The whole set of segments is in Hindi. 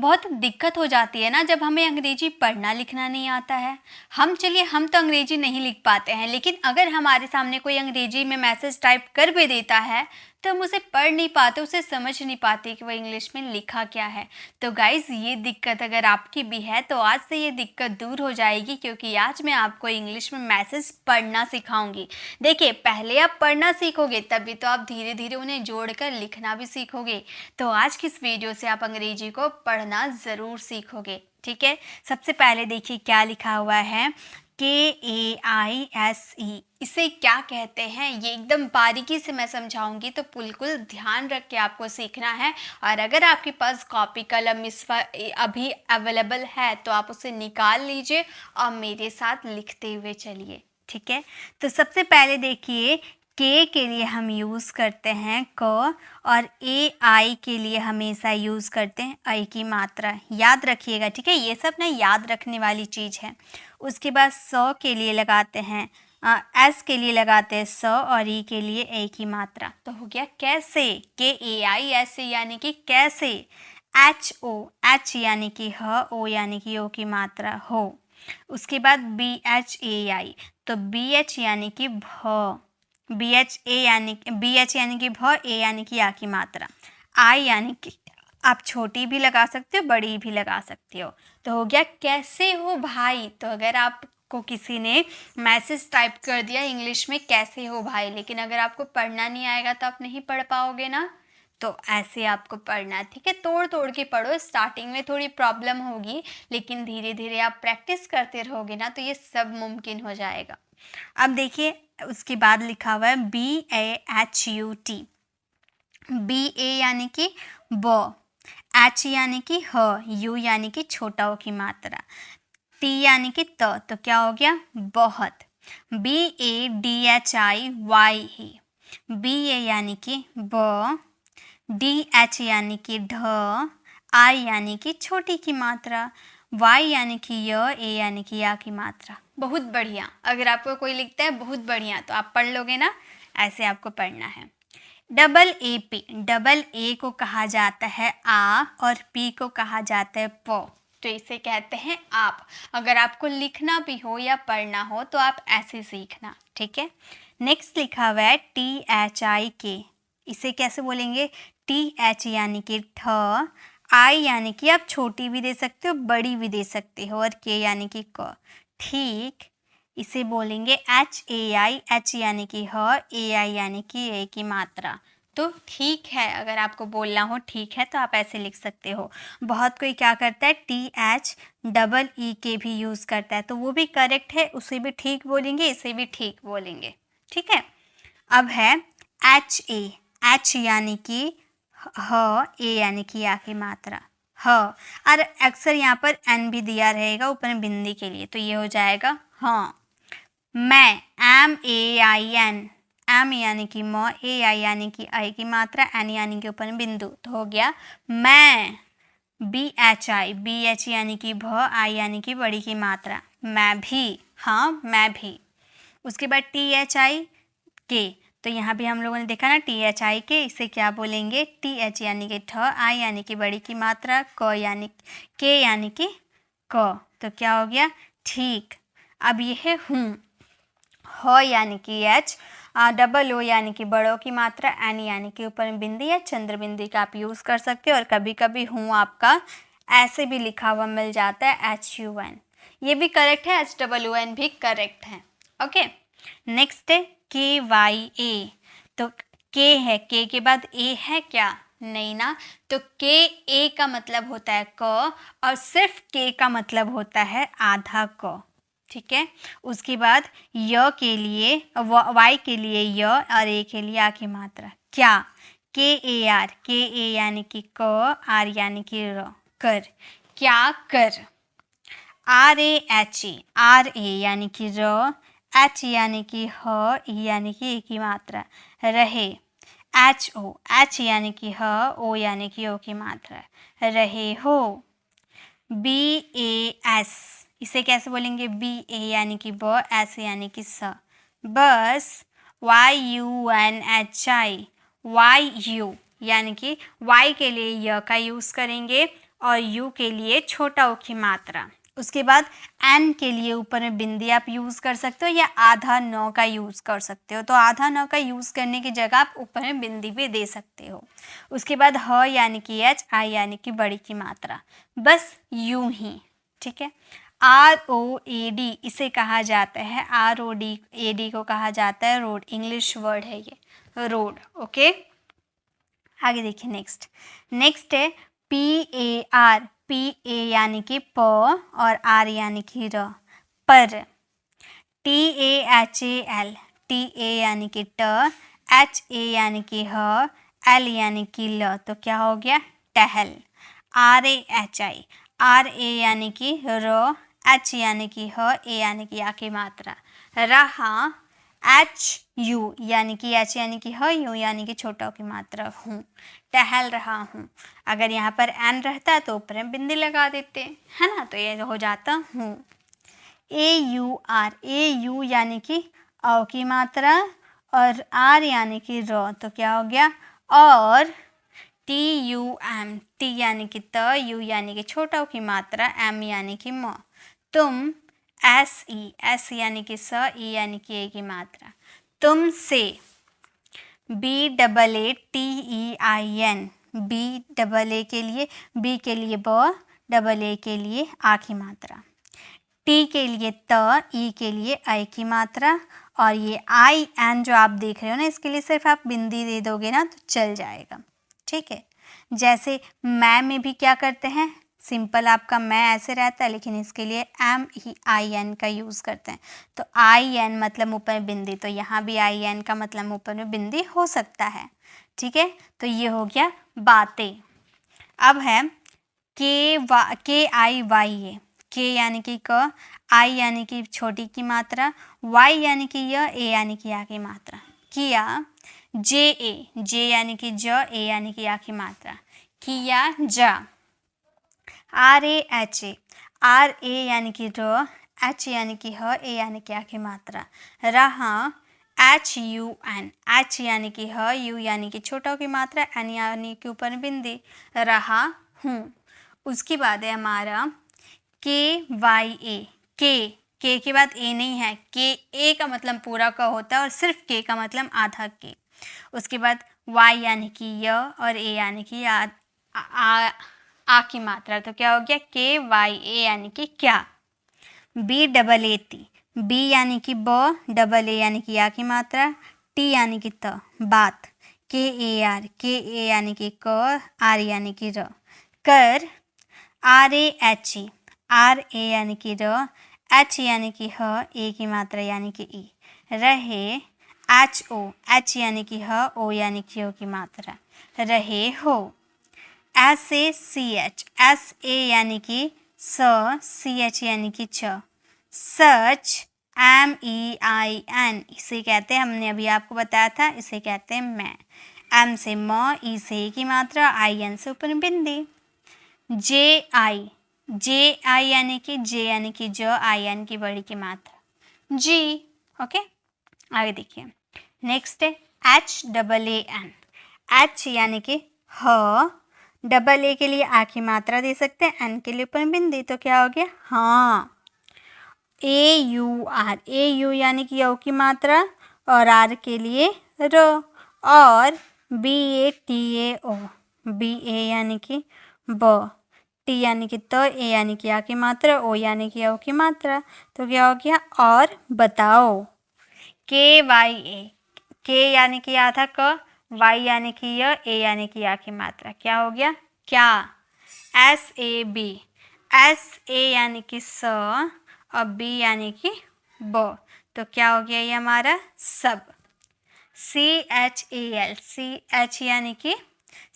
बहुत दिक्कत हो जाती है ना जब हमें अंग्रेजी पढ़ना लिखना नहीं आता है। हम तो अंग्रेजी नहीं लिख पाते हैं, लेकिन अगर हमारे सामने कोई अंग्रेजी में मैसेज टाइप कर भी देता है तो हम उसे पढ़ नहीं पाते, उसे समझ नहीं पाते कि वह इंग्लिश में लिखा क्या है। तो गाइज़, ये दिक्कत अगर आपकी भी है तो आज से ये दिक्कत दूर हो जाएगी, क्योंकि आज मैं आपको इंग्लिश में मैसेज पढ़ना सिखाऊंगी। देखिए, पहले आप पढ़ना सीखोगे तभी तो आप धीरे धीरे उन्हें जोड़कर लिखना भी सीखोगे। तो आज की इस वीडियो से आप अंग्रेजी को पढ़ना ज़रूर सीखोगे। ठीक है, सबसे पहले देखिए क्या लिखा हुआ है, KAISE। इसे क्या कहते हैं ये एकदम बारीकी से मैं समझाऊंगी, तो बिल्कुल ध्यान रख के आपको सीखना है। और अगर आपके पास कॉपी कलम इस अभी अवेलेबल है तो आप उसे निकाल लीजिए और मेरे साथ लिखते हुए चलिए। ठीक है, तो सबसे पहले देखिए, के लिए हम यूज़ करते हैं क, और AI के लिए हमेशा यूज़ करते हैं आई की मात्रा। याद रखिएगा, ठीक है, ये सब ना याद रखने वाली चीज़ है। उसके बाद के लिए लगाते हैं एस के लिए लगाते हैं स, और ई के लिए ए की मात्रा। तो हो गया कैसे, KAIS यानी कि कैसे। H यानी कि ह, ओ यानी कि ओ की मात्रा हो। उसके बाद BHAI, तो BH यानी कि भ, BH यानी कि भ, ए यानी कि आ की मात्रा। आई यानी कि आप छोटी भी लगा सकते हो, बड़ी भी लगा सकते हो। तो हो गया कैसे हो भाई। तो अगर आपको किसी ने मैसेज टाइप कर दिया इंग्लिश में कैसे हो भाई, लेकिन अगर आपको पढ़ना नहीं आएगा तो आप नहीं पढ़ पाओगे ना, तो ऐसे आपको पढ़ना है। ठीक है, तोड़ तोड़ के पढ़ो। स्टार्टिंग में थोड़ी प्रॉब्लम होगी, लेकिन धीरे धीरे आप प्रैक्टिस करते रहोगे ना तो ये सब मुमकिन हो जाएगा। अब देखिए, उसके बाद लिखा हुआ है BAHUT। BA यानी कि ब, H यानी कि ह, U यानी कि छोटा ओ की मात्रा, T यानी कि त, तो क्या हो गया बहुत। BADHIY, BA यानी कि ब, DH यानी कि ढ, I यानी कि छोटी की मात्रा, Y यानी कि य, A यानी कि या की मात्रा। बहुत बढ़िया। अगर आपको कोई लिखता है बहुत बढ़िया तो आप पढ़ लोगे ना, ऐसे आपको पढ़ना है। डबल ए को कहा जाता है आ, और पी को कहा जाता है प, तो इसे कहते हैं आप। अगर आपको लिखना भी हो या पढ़ना हो तो आप ऐसे सीखना। ठीक है, नेक्स्ट लिखा हुआ है THIK। इसे कैसे बोलेंगे, TH यानी कि ठ, आई यानी कि आप छोटी भी दे सकते हो, बड़ी भी दे सकते हो, और के यानी कि क। ठीक, इसे बोलेंगे HAI, H यानी कि ह, AI यानी कि ए की मात्रा। तो ठीक है, अगर आपको बोलना हो ठीक है तो आप ऐसे लिख सकते हो। बहुत कोई क्या करता है THEE भी यूज़ करता है, तो वो भी करेक्ट है, उसे भी ठीक बोलेंगे, इसे भी ठीक बोलेंगे। ठीक है, अब है HA। H यानी कि ह, ए यानी कि या की मात्रा ह, और अक्सर यहाँ पर N भी दिया रहेगा ऊपर बिंदी के लिए, तो ये हो जाएगा हाँ। मैं, MAIN, M यानी कि म, AI यानी कि आई की मात्रा, N यानी कि ऊपर बिंदु, तो हो गया मैं। BH यानी कि भ, आई यानी कि बड़ी की मात्रा, मैं भी, हाँ मैं भी। उसके बाद THIK, तो यहाँ भी हम लोगों ने देखा ना THIK, इसे क्या बोलेंगे, TH यानी कि ठ, आई यानी कि बड़ी की मात्रा, K यानी कि क, तो क्या हो गया ठीक। अब ये है हूँ, ह यानी कि H, डबल O यानी कि बड़ों की मात्रा, N यानी कि ऊपर बिंदी या चंद्र बिंदी का आप यूज़ कर सकते हो, और कभी कभी हूँ आपका ऐसे भी लिखा हुआ मिल जाता है HUN, ये भी करेक्ट है, HOON भी करेक्ट है। ओके, नेक्स्ट है KYA। तो K है, K के बाद A है क्या, नहीं ना, तो KA का मतलब होता है क, और सिर्फ K का मतलब होता है आधा क। ठीक है, उसके बाद य के लिए, Y के लिए य, और A के लिए आ की मात्रा क्या, KAR, KA यानी कि क, R यानी कि र, कर, क्या कर। RAHE, RA यानी कि र, H यानी कि ह, E यानी कि ए की मात्रा, रहे। HO, H यानी कि ह, O यानी कि ओ की मात्रा, रहे हो। BAS, इसे कैसे बोलेंगे, BA यानी कि ब, S यानी कि स, बस। YUNHI, YU यानी कि Y के लिए य का यूज़ करेंगे, और यू के लिए छोटा ऊ की मात्रा। उसके बाद एन के लिए ऊपर में बिंदी आप यूज़ कर सकते हो या आधा नौ का यूज़ कर सकते हो। तो आधा नौ का यूज़ करने की जगह आप ऊपर में बिंदी भी दे सकते हो। उसके बाद ह यानी कि एच, आई यानी कि बड़ी की मात्रा, बस यूं ही। ठीक है। ROAD इसे कहा जाता है, ROAD को कहा जाता है रोड, इंग्लिश वर्ड है ये रोड। ओके, आगे देखिए नेक्स्ट है PAR, PA यानी कि प और R यानी कि र, पर। TAHAL, TA यानी कि ट, HA यानी कि ह, L यानी कि ल, तो क्या हो गया टहल। RAHI, RA यानी कि र, H यानी कि ह, A यानी कि आ की मात्रा, रहा। HU यानी कि H यानी कि ह, U यानी कि छोटा की मात्रा हूँ, टहल रहा हूँ। अगर यहाँ पर एन रहता तो ऊपर में बिंदी लगा देते, है ना, तो ये हो जाता हूँ। AUR, AU यानी कि औ की मात्रा और R यानी कि र, तो क्या हो गया और। TUM, T यानी कि त, U यानी कि छोटा की मात्रा, M यानी कि म, तुम। SE, S यानी कि स, E यानी कि ए की मात्रा, तुमसे। BAATEIN, BAA के लिए, B के लिए ब, AA के लिए आ की मात्रा, T के लिए त, E के लिए आई की मात्रा, और ये IN जो आप देख रहे हो ना, इसके लिए सिर्फ आप बिंदी दे दोगे ना तो चल जाएगा। ठीक है। जैसे मैं में भी क्या करते हैं, सिंपल आपका मैं ऐसे रहता है, लेकिन इसके लिए MEIN का यूज़ करते हैं। तो IN मतलब ऊपर में बिंदी, तो यहाँ भी IN का मतलब ऊपर में बिंदी हो सकता है। ठीक है, तो ये हो गया बातें। अब है KIY, K यानी कि क, I यानी कि छोटी की मात्रा, Y यानी कि य, A यानी कि आ की मात्रा, किया। J यानी कि ज, A यानी कि आ की मात्रा, किया जा। RA यानी कि र, H यानी कि ह, A यानी कि आ की मात्रा, रहा। H यानी कि ह, U यानी कि छोटा की मात्रा, N यानी कि ऊपर बिंदी, रहा हूँ। उसके बाद है हमारा KYA, K के बाद A नहीं है, A का मतलब पूरा का होता है और सिर्फ K का मतलब आधा K। उसके बाद Y यानी कि य और A यानी कि आ की मात्रा, तो क्या हो गया KYA यानी कि क्या। BAAT, B यानी कि ब, AA यानी कि आ की मात्रा, T यानी कि त, बात। KAR यानी कि क, R यानी कि र, कर। RA यानी कि र, H यानी कि ह, A की मात्रा यानी कि ई, रहे। H यानी कि ह, O यानी कि ओ की मात्रा, रहे हो। SA यानी कि स, CH यानी कि छ, सच। MEIN इसे कहते हैं, हमने अभी आपको बताया था, इसे कहते हैं मैं। M से म, E से ए की मात्रा, IN से ऊपर बिंदी। JI यानी कि ज, IN की बड़ी की मात्रा, जी। ओके, आगे देखिए नेक्स्ट है HAAN, H यानी कि ह, AA के लिए आ की मात्रा दे सकते हैं, N के लिए ऊपर बिंदी, तो क्या हो गया हाँ। AU यानी कि ओ की मात्रा और R के लिए र, और BATAO, BA यानी कि ब, T यानी कि त, A यानी कि आ की मात्रा, O यानी कि ओ की मात्रा, तो क्या हो गया और बताओ। KYA, K यानी कि आधा क, Y यानी कि य, A यानी कि आ की मात्रा, क्या हो गया क्या। SA यानी कि स और B यानी कि ब, तो क्या हो गया ये हमारा सब। CHAL यानी कि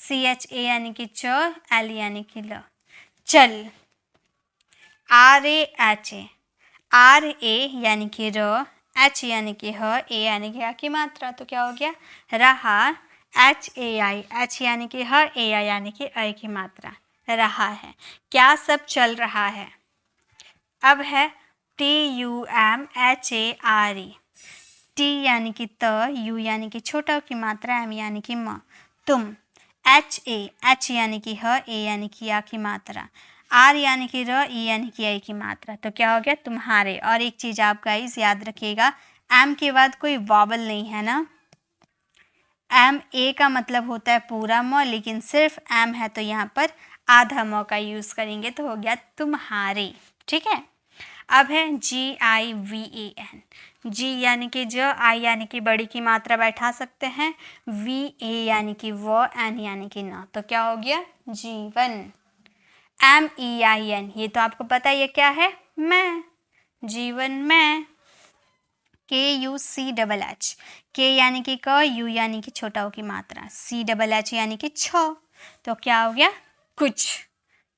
CHA यानी कि च, L यानी कि ल, चल। RA यानी कि र, H यानी कि ह, A यानी कि आ की मात्रा, तो क्या हो गया रहा। H यानी कि ह, A यानी कि अ की मात्रा, रहा है। क्या सब चल रहा है। अब है TUMHARE, T यानी कि त, U यानी कि छोटा की मात्रा, M यानी कि म, तुम। एच ए, एच यानी कि ह, ए यानी कि या की मात्रा, आर यानी कि र, ई यानी कि आई की मात्रा। तो क्या हो गया? तुम्हारे। और एक चीज़ आप गाइस याद रखिएगा, एम के बाद कोई वॉवल नहीं है ना। एम ए का मतलब होता है पूरा म, लेकिन सिर्फ एम है तो यहाँ पर आधा म का यूज़ करेंगे, तो हो गया तुम्हारे। ठीक है। अब है जी आई वी ए एन। जी यानी कि ज, आई यानी कि बड़ी की मात्रा बैठा सकते हैं, वी ए यानी कि वो, एन यानी कि न। तो क्या हो गया? जीवन। एम ई आई एन, ये तो आपको पता है ये क्या है? मैं, जीवन मैं। के यू सी डबल एच, के यानी कि क, यू यानी कि छोटा ओ की मात्रा, सी डबल एच यानी कि छ। तो क्या हो गया? कुछ।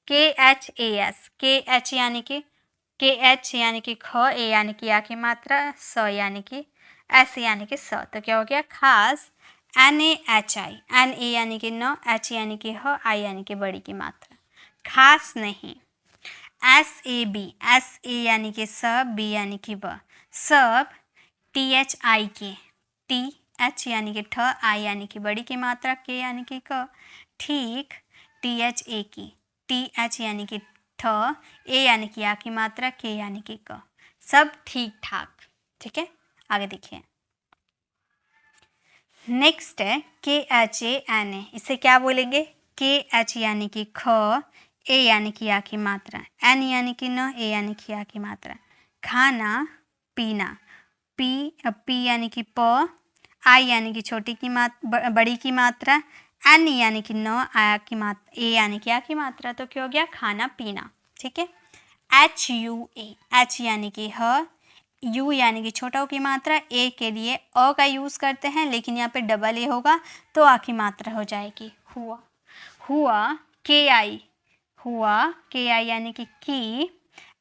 के एच ए एस, के एच यानी कि ख, ए यानी कि या की मात्रा, स यानी कि एस यानी कि स। तो क्या हो गया? खास। N A H I, N A यानी कि न, एच यानी कि ह, आई यानी कि बड़ी की मात्रा, खास नहीं। S A B, S A यानी कि सब, बी यानी कि ब, सब। टी एच आई के, टी एच यानी कि ठ, आई यानी कि बड़ी की मात्रा, के यानी कि क, ठीक। टी एच ए की, टी एच यानी कि ठ, ए यानी कि या की मात्रा, के यानी कि क, सब ठीक ठाक। ठीक है, आगे देखिए। नेक्स्ट है के एच ए एन ए, इसे क्या बोलेंगे? के एच यानी कि ख, ए यानी कि या की मात्रा, एन यानी कि न, ए यानी कि या की मात्रा, खाना पीना, पी यानी कि प, आई यानी कि छोटी की बड़ी की मात्रा, एन यानी कि न, आया की मात्रा, ए यानी कि या की मात्रा। तो क्या हो गया? खाना पीना। ठीक है। एच यू ए, एच यानी कि ह, यू यानी कि छोटा ओ की मात्रा, ए के लिए अ का यूज़ करते हैं, लेकिन यहाँ पे डबल ए होगा तो आ की मात्रा हो जाएगी, हुआ। हुआ, के आई, हुआ, के आई यानी कि की,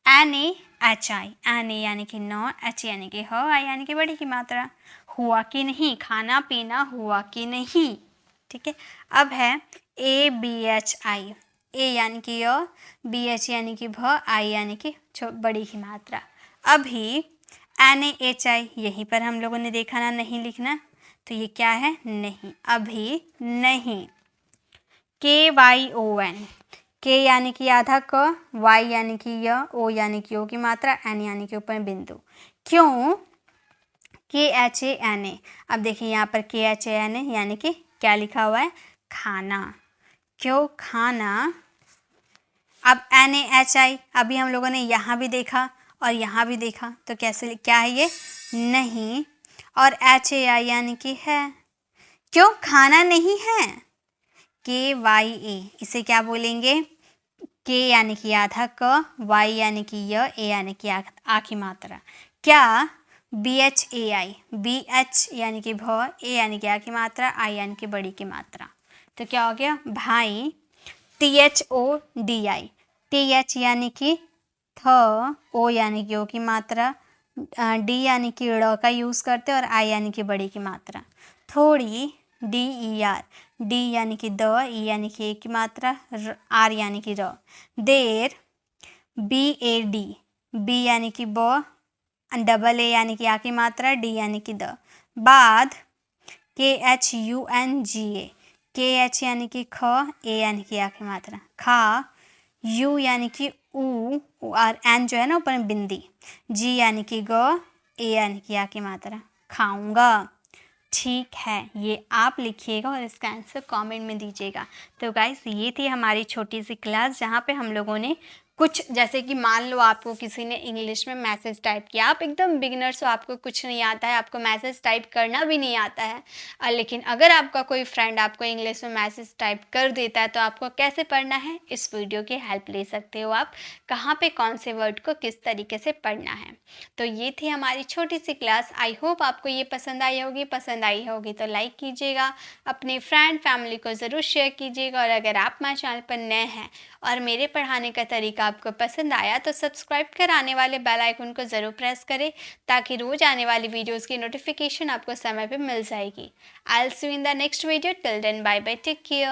N A H I, N A यानी कि न, एच यानी कि ह, आई यानी कि बड़ी की मात्रा, हुआ कि नहीं, खाना पीना हुआ कि नहीं। ठीक है। अब है ए बी एच आई, ए यानी कि य, बी एच यानी कि भ, आई यानी कि बड़ी की मात्रा। अभी एन ए एच आई, यहीं पर हम लोगों ने देखा ना नहीं लिखना, तो ये क्या है? नहीं। अभी नहीं। के वाई ओ एन, के यानी कि आधा क, वाई यानी कि य, ओ यानी कि ओ की मात्रा, एन यानी कि ऊपर बिंदु। क्यों? के एच ए एन ए, अब देखिए यहाँ पर के एच ए एन ए यानी कि क्या लिखा हुआ है? खाना। क्यों खाना? अब एन ए एच आई, अभी हम लोगों ने यहाँ भी देखा और यहाँ भी देखा, तो कैसे, क्या है ये? नहीं। और एच ए आई यानी कि है। क्यों खाना नहीं है? के वाई ए, इसे क्या बोलेंगे? के यानी कि आधा क, वाई यानी कि य, ए यानी कि आ की मात्रा। क्या? B H A I, B H यानी कि भ, ए यानी कि आ की मात्रा, आई यानी कि बड़ी की मात्रा। तो क्या हो गया? भाई। T H O D I, T H यानी कि थ, ओ यानी कि ओ की मात्रा, डी यानी कि ड़ का यूज़ करते हैं, और आई यानी कि बड़ी की मात्रा। थोड़ी, डी ई आर, डी यानी कि द, ई यानी कि ए की मात्रा, आर यानी कि र। देर, बी ए डी, बी यानी कि ब, डबल ए यानी कि आ की मात्रा, डी यानी कि द। बाद, के एच यू एन जी ए, के एच यानी कि ख, ए यानी कि आ की मात्रा, खा। यू यानी कि ऊ, और एन जो है ना ऊपर बिंदी, जी यानी कि ग, ए यानी कि आ की मात्रा, खाऊंगा। ठीक है, ये आप लिखिएगा और इसका आंसर कमेंट में दीजिएगा। तो गाइस, ये थी हमारी छोटी सी क्लास, जहाँ पे हम लोगों ने कुछ, जैसे कि मान लो आपको किसी ने इंग्लिश में मैसेज टाइप किया, आप एकदम बिगिनर्स हो, आपको कुछ नहीं आता है, आपको मैसेज टाइप करना भी नहीं आता है, लेकिन अगर आपका कोई फ्रेंड आपको इंग्लिश में मैसेज टाइप कर देता है, तो आपको कैसे पढ़ना है, इस वीडियो की हेल्प ले सकते हो आप, कहाँ पे कौन से वर्ड को किस तरीके से पढ़ना है। तो ये थी हमारी छोटी सी क्लास। आई होप आपको ये पसंद आई होगी। पसंद आई होगी तो लाइक कीजिएगा, अपने फ्रेंड फैमिली को ज़रूर शेयर कीजिएगा, और अगर आप मेरे चैनल पर नए हैं और मेरे पढ़ाने का तरीका आपको पसंद आया, तो सब्सक्राइब कर आने वाले बेल आइकन को ज़रूर प्रेस करें, ताकि रोज़ आने वाली वीडियोज़ की नोटिफिकेशन आपको समय पर मिल जाएगी। I will see you in the next video. Till then bye bye, take care.